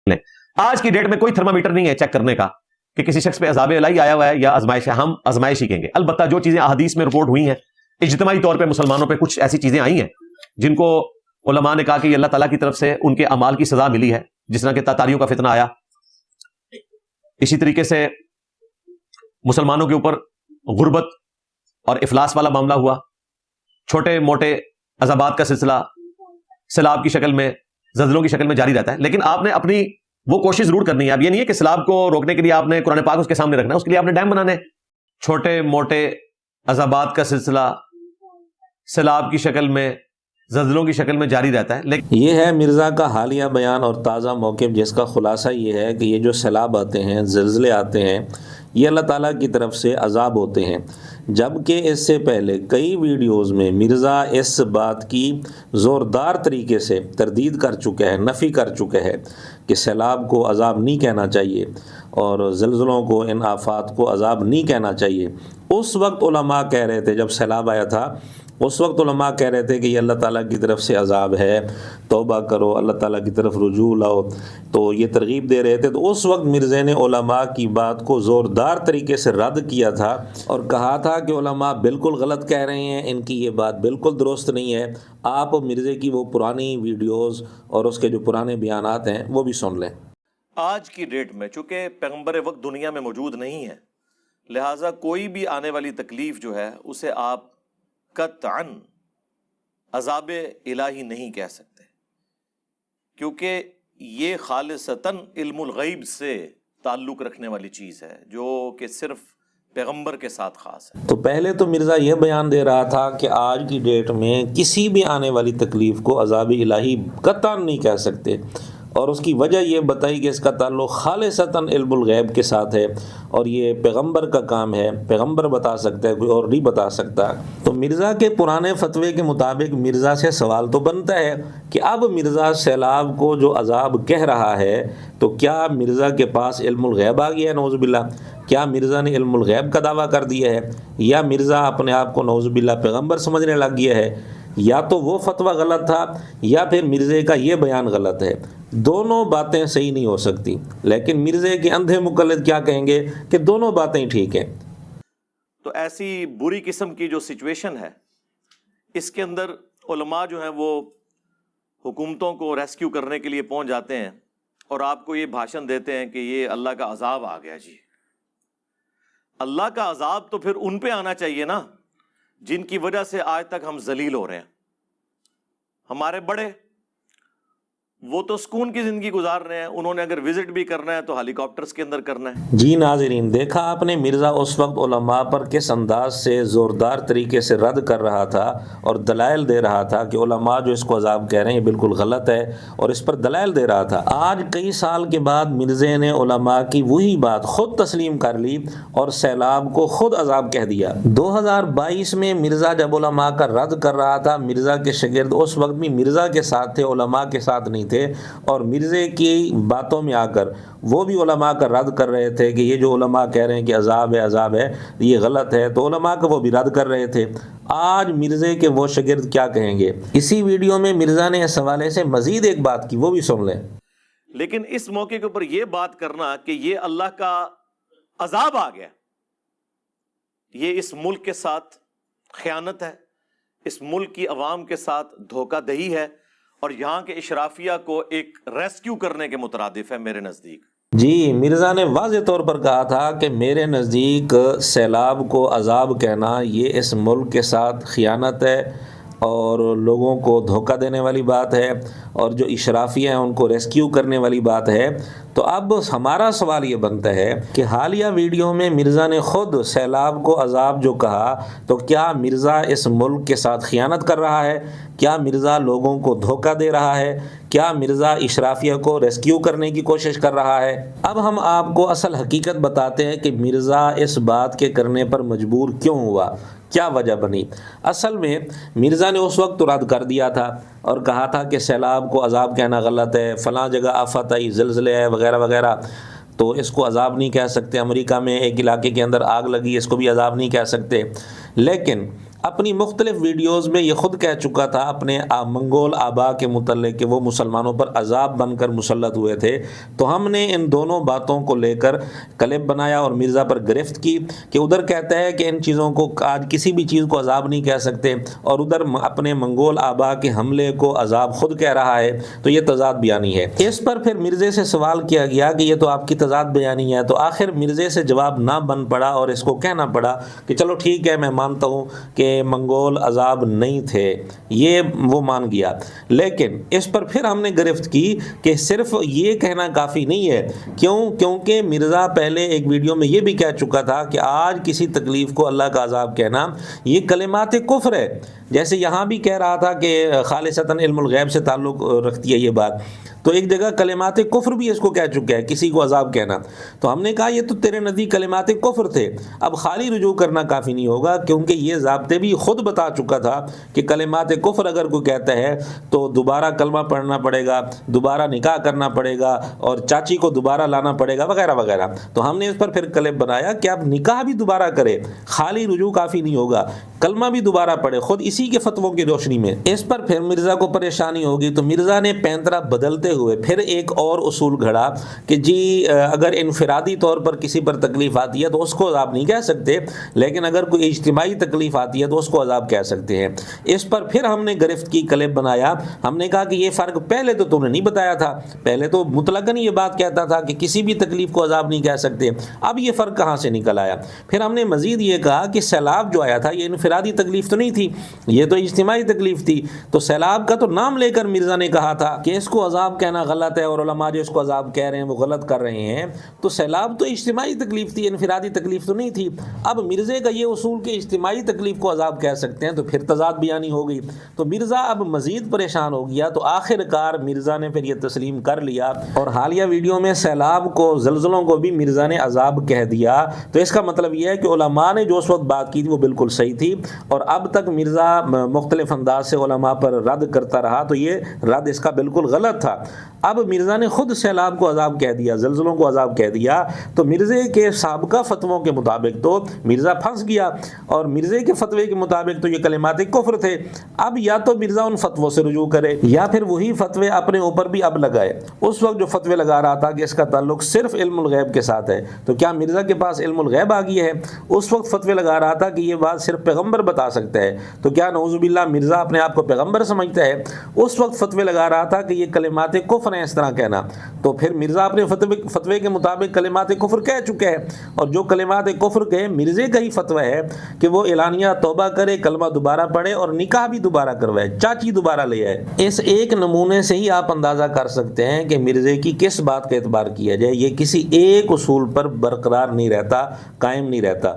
لیں. آج کی ڈیٹ میں کوئی تھرمامیٹر نہیں ہے چیک کرنے کا کہ کسی شخص پہ عذاب الہی آیا ہوا ہے یا آزمائش ہے. ہم آزمائش ہی کہیں گے. البتہ جو چیزیں احادیث میں رپورٹ ہوئی ہیں اجتماعی طور پہ مسلمانوں پہ کچھ ایسی چیزیں آئی ہیں جن کو علماء نے کہا کہ یہ اللہ تعالیٰ کی طرف سے ان کے اعمال کی سزا ملی ہے, جس طرح کہ تاتاریوں کا فتنہ آیا. اسی طریقے سے مسلمانوں کے اوپر غربت اور افلاس والا معاملہ ہوا. چھوٹے موٹے عذابات کا سلسلہ سیلاب کی شکل میں, زلزلوں کی شکل میں جاری رہتا ہے. لیکن آپ نے اپنی وہ کوشش ضرور کرنی ہے. اب یہ نہیں ہے کہ سیلاب کو روکنے کے لیے آپ نے قرآن پاک اس کے سامنے رکھنا ہے, اس کے لیے آپ نے ڈیم بنانے. چھوٹے موٹے عذابات کا سلسلہ سیلاب کی شکل میں, زلزلوں کی شکل میں جاری رہتا ہے. لیکن یہ ہے مرزا کا حالیہ بیان اور تازہ موقف, جس کا خلاصہ یہ ہے کہ یہ جو سیلاب آتے ہیں, زلزلے آتے ہیں, یہ اللہ تعالیٰ کی طرف سے عذاب ہوتے ہیں. جبکہ اس سے پہلے کئی ویڈیوز میں مرزا اس بات کی زوردار طریقے سے تردید کر چکا ہے, نفی کر چکا ہے کہ سیلاب کو عذاب نہیں کہنا چاہیے اور زلزلوں کو, ان آفات کو عذاب نہیں کہنا چاہیے. اس وقت علماء کہہ رہے تھے, جب سیلاب آیا تھا اس وقت علماء کہہ رہے تھے کہ یہ اللہ تعالیٰ کی طرف سے عذاب ہے, توبہ کرو, اللہ تعالیٰ کی طرف رجوع لاؤ, تو یہ ترغیب دے رہے تھے. تو اس وقت مرزا نے علماء کی بات کو زوردار طریقے سے رد کیا تھا اور کہا تھا کہ علماء بالکل غلط کہہ رہے ہیں, ان کی یہ بات بالکل درست نہیں ہے. آپ مرزا کی وہ پرانی ویڈیوز اور اس کے جو پرانے بیانات ہیں وہ بھی سن لیں. آج کی ڈیٹ میں چونکہ پیغمبر وقت دنیا میں موجود نہیں ہے, لہٰذا کوئی بھی آنے والی تکلیف جو ہے اسے آپ قطعاً عذاب الہی نہیں کہہ سکتے, کیونکہ یہ خالصتاً علم الغیب سے تعلق رکھنے والی چیز ہے جو کہ صرف پیغمبر کے ساتھ خاص ہے. تو پہلے تو مرزا یہ بیان دے رہا تھا کہ آج کی ڈیٹ میں کسی بھی آنے والی تکلیف کو عذاب الہی قطعاً نہیں کہہ سکتے, اور اس کی وجہ یہ بتائی کہ اس کا تعلق خالصتاً علم الغیب کے ساتھ ہے اور یہ پیغمبر کا کام ہے, پیغمبر بتا سکتا ہے, کوئی اور نہیں بتا سکتا. تو مرزا کے پرانے فتوے کے مطابق مرزا سے سوال تو بنتا ہے کہ اب مرزا سیلاب کو جو عذاب کہہ رہا ہے تو کیا مرزا کے پاس علم الغیب آ گیا ہے؟ نعوذ باللہ, کیا مرزا نے علم الغیب کا دعویٰ کر دیا ہے, یا مرزا اپنے آپ کو نعوذ باللہ پیغمبر سمجھنے لگ گیا ہے؟ یا تو وہ فتویٰ غلط تھا یا پھر مرزا کا یہ بیان غلط ہے. دونوں باتیں صحیح نہیں ہو سکتی, لیکن مرزا کے اندھے مقلد کیا کہیں گے کہ دونوں باتیں ٹھیک ہیں. تو ایسی بری قسم کی جو سچویشن ہے اس کے اندر علماء جو ہیں وہ حکومتوں کو ریسکیو کرنے کے لیے پہنچ جاتے ہیں اور آپ کو یہ بھاشن دیتے ہیں کہ یہ اللہ کا عذاب آ گیا. جی اللہ کا عذاب تو پھر ان پہ آنا چاہیے نا جن کی وجہ سے آج تک ہم ذلیل ہو رہے ہیں. ہمارے بڑے وہ تو سکون کی زندگی گزار رہے ہیں, انہوں نے اگر وزٹ بھی کرنا ہے تو ہیلی کاپٹرز کے اندر کرنا ہے. جی ناظرین, دیکھا آپ نے مرزا اس وقت علماء پر کس انداز سے زوردار طریقے سے رد کر رہا تھا اور دلائل دے رہا تھا کہ علماء جو اس کو عذاب کہہ رہے ہیں بالکل غلط ہے, اور اس پر دلائل دے رہا تھا. آج کئی سال کے بعد مرزا نے علماء کی وہی بات خود تسلیم کر لی اور سیلاب کو خود عذاب کہہ دیا. 2022 میں مرزا جب علماء کا رد کر رہا تھا, مرزا کے شاگرد اس وقت بھی مرزا کے ساتھ تھے, علماء کے ساتھ نہیں تھے, اور مرزا کی باتوں میں آ کر وہ بھی علماء کا رد کر رہے تھے کہ یہ جو علماء کہہ رہے ہیں کہ عذاب ہے عذاب ہے یہ غلط ہے, تو علماء کا وہ بھی رد کر رہے تھے. آج مرزا کے وہ شاگرد کیا کہیں گے؟ اسی ویڈیو میں مرزا نے اس حوالے سے مزید ایک بات کی, وہ بھی سن لیں. لیکن اس موقع کے اوپر یہ بات کرنا کہ یہ اللہ کا عذاب آ گیا, یہ اس ملک کے ساتھ خیانت ہے, اس ملک کی عوام کے ساتھ دھوکہ دہی ہے, اور یہاں کے اشرافیہ کو ایک ریسکیو کرنے کے مترادف ہے میرے نزدیک. جی مرزا نے واضح طور پر کہا تھا کہ میرے نزدیک سیلاب کو عذاب کہنا یہ اس ملک کے ساتھ خیانت ہے اور لوگوں کو دھوکہ دینے والی بات ہے, اور جو اشرافیہ ہیں ان کو ریسکیو کرنے والی بات ہے. تو اب ہمارا سوال یہ بنتا ہے کہ حالیہ ویڈیو میں مرزا نے خود سیلاب کو عذاب جو کہا, تو کیا مرزا اس ملک کے ساتھ خیانت کر رہا ہے؟ کیا مرزا لوگوں کو دھوکہ دے رہا ہے؟ کیا مرزا اشرافیہ کو ریسکیو کرنے کی کوشش کر رہا ہے؟ اب ہم آپ کو اصل حقیقت بتاتے ہیں کہ مرزا اس بات کے کرنے پر مجبور کیوں ہوا, کیا وجہ بنی. اصل میں مرزا نے اس وقت تو رد کر دیا تھا اور کہا تھا کہ سیلاب کو عذاب کہنا غلط ہے, فلاں جگہ آفت آئی, زلزلے ہے وغیرہ وغیرہ, تو اس کو عذاب نہیں کہہ سکتے. امریکہ میں ایک علاقے کے اندر آگ لگی, اس کو بھی عذاب نہیں کہہ سکتے. لیکن اپنی مختلف ویڈیوز میں یہ خود کہہ چکا تھا اپنے منگول آبا کے متعلق کہ وہ مسلمانوں پر عذاب بن کر مسلط ہوئے تھے. تو ہم نے ان دونوں باتوں کو لے کر کلپ بنایا اور مرزا پر گرفت کی کہ ادھر کہتا ہے کہ ان چیزوں کو آج کسی بھی چیز کو عذاب نہیں کہہ سکتے اور ادھر اپنے منگول آبا کے حملے کو عذاب خود کہہ رہا ہے. تو یہ تضاد بیانی ہے. اس پر پھر مرزے سے سوال کیا گیا کہ یہ تو آپ کی تضاد بیانی ہے. تو آخر مرزے سے جواب نہ بن پڑا اور اس کو کہنا پڑا کہ چلو ٹھیک ہے، میں مانتا ہوں کہ منگول عذاب نہیں تھے، یہ وہ مان گیا. لیکن اس پر پھر ہم نے گرفت کی کہ صرف یہ کہنا کافی نہیں ہے. کیونکہ مرزا پہلے ایک ویڈیو میں یہ بھی کہہ چکا تھا کہ آج کسی تکلیف کو اللہ کا عذاب کہنا یہ کلمات کفر ہے. جیسے یہاں بھی کہہ رہا تھا کہ خالصتاً علم الغیب سے تعلق رکھتی ہے یہ بات، تو ایک جگہ کلمات کفر بھی اس کو کہہ چکا ہے، کسی کو عذاب کہنا. تو ہم نے کہا یہ تو تیرے نزدیک کلمات کفر تھے، اب خالی رجوع کرنا کافی نہیں ہوگا، کیونکہ یہ ضابطے بھی خود بتا چکا تھا کہ کلمات کفر اگر کوئی کہتا ہے تو دوبارہ کلمہ پڑھنا پڑے گا، دوبارہ نکاح کرنا پڑے گا اور چاچی کو دوبارہ لانا پڑے گا وغیرہ وغیرہ. تو ہم نے اس پر پھر کلپ بنایا کہ اب نکاح بھی دوبارہ کرے، خالی رجوع کافی نہیں ہوگا، کلمہ بھی دوبارہ پڑھے، خود اسی کے فتووں کی روشنی میں. اس پر پھر مرزا کو پریشانی ہوگی تو مرزا نے پینترا بدلتے ہوئے پھر ایک اور اصول گھڑا کہ جی اگر انفرادی طور پر کسی پر تکلیف آتی ہے تو اس کو عذاب نہیں کہہ سکتے، لیکن اگر کوئی اجتماعی تکلیف آتی ہے تو اس کو عذاب کہہ سکتے ہیں. اس پر پھر ہم نے گرفت کی، کلپ بنایا. ہم نے کہا کہ یہ فرق پہلے تو تم نے نہیں بتایا تھا، پہلے تو مطلقاً یہ بات کہتا تھا کہ کسی بھی تکلیف کو عذاب نہیں کہہ سکتے، اب یہ فرق کہاں سے نکل آیا؟ پھر ہم نے مزید یہ کہا کہ سیلاب جو آیا تھا یہ انفرادی تکلیف تو نہیں تھی، یہ تو اجتماعی تکلیف تھی. تو سیلاب کا تو نام لے کر مرزا نے کہا تھا کہ اس کو عذاب کہنا غلط ہے اور علماء جو اس کو عذاب کہہ رہے ہیں وہ غلط کر رہے ہیں. تو سیلاب تو اجتماعی تکلیف تھی، انفرادی تکلیف تو نہیں تھی. اب مرزے کا یہ اصول کہ اجتماعی تکلیف کو عذاب کہہ سکتے ہیں تو پھر تضاد بیانی ہو گئی. تو مرزا اب مزید پریشان ہو گیا. تو آخر کار مرزا نے پھر یہ تسلیم کر لیا اور حالیہ ویڈیو میں سیلاب کو، زلزلوں کو بھی مرزا نے عذاب کہہ دیا. تو اس کا مطلب یہ ہے کہ علماء نے جو اس وقت بات کی تھی وہ بالکل صحیح تھی اور اب تک مرزا مختلف انداز سے علماء پر رد کرتا رہا، تو یہ رد اس کا بالکل غلط تھا. اب مرزا نے خود سیلاب کو عذاب کہہ دیا، زلزلوں کو عذاب کہہ دیا. تو مرزے کے سابقہ فتووں کے مطابق تو مرزا پھنس گیا اور مرزے کے فتوے کے مطابق تو یہ کلمات کفر تھے. اب یا تو مرزا ان فتووں سے رجوع کرے یا پھر وہی فتوے اپنے اوپر بھی اب لگائے. اس وقت جو فتوے لگا رہا تھا کہ اس کا تعلق صرف علم الغیب کے ساتھ ہے، تو کیا مرزا کے پاس علم الغیب آ گیا ہے؟ اس وقت فتوے لگا رہا تھا کہ یہ بات صرف پیغمبر بتا سکتا ہے، تو کیا نعوذ باللہ مرزا اپنے آپ کو پیغمبر سمجھتا ہے؟ اس وقت فتوے لگا رہا تھا کہ یہ کلمات کفر ہیں اس طرح کہنا. تو پھر مرزا اپنے فتوے کے مطابق کلمات کفر کہہ چکے ہیں، اور جو کلمات کفر کہے مرزے کا ہی فتویٰ ہے کہ وہ اعلانیہ توبہ کرے، کلمہ دوبارہ پڑھے اور نکاح بھی دوبارہ کروائے، چاچی دوبارہ لے آئے. اس ایک نمونے سے ہی آپ اندازہ کر سکتے ہیں کہ مرزے کی کس بات کا اعتبار کیا جائے. یہ کسی ایک اصول پر برقرار نہیں رہتا، قائم نہیں رہتا.